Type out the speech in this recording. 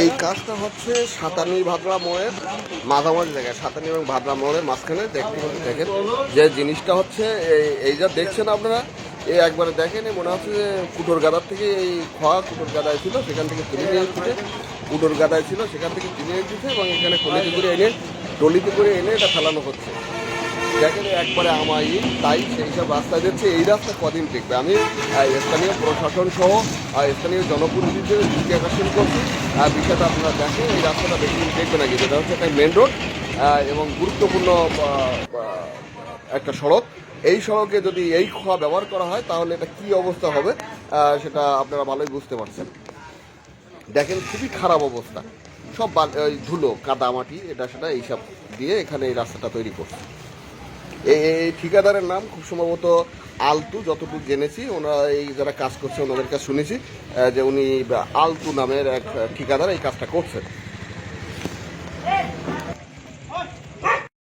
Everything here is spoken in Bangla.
এই কাজটা হচ্ছে সাতানি ভাদ্রা মোড়ের মাঝামাঝি জায়গায়, সাতানি এবং ভাদ্রা মোড়ের মাঝখানে দেখেন যে জিনিসটা হচ্ছে এই যা দেখছেন আপনারা, এই একবারে দেখেন মনে হচ্ছে যে কুটোর গাদার থেকে এই খোয়া কুটোর গাদায় ছিল, সেখান থেকে তুলে নিয়ে এসেছে, কুটোর গাদায় ছিল সেখান থেকে তুলে নিয়ে এসেছে এবং এখানে টলিতে করে এনে এটা ফেলানো হচ্ছে। দেখেন একবারে আমাই তাই সেই সব রাস্তায় দিচ্ছে। এই রাস্তা কদিন টিকবে? আমি স্থানীয় প্রশাসন সহ স্থানীয় জনপ্রতিনিধিদের দৃষ্টি আকর্ষণ করছি। বিষয়টা আপনারা দেখেন, এই রাস্তাটা বেশি দিন টিকবে নাকি, যেটা হচ্ছে একটা মেন রোড এবং গুরুত্বপূর্ণ একটা সড়ক। এই সড়কে যদি এই খোয়া ব্যবহার করা হয় তাহলে এটা কী অবস্থা হবে সেটা আপনারা ভালোই বুঝতে পারছেন। দেখেন খুবই খারাপ অবস্থা, সব ওই ধুলো কাদা মাটি এটা সেটা এইসব দিয়ে এখানে এই রাস্তাটা তৈরি করছে। এই ঠিকাদারের নাম খুব সম্ভবত আলতু, যতটুকু জেনেছি ওনারা এই যারা কাজ করছে ওনাদের কাছে শুনেছি যে উনি আলতু নামের এক ঠিকাদার এই কাজটা করছেন।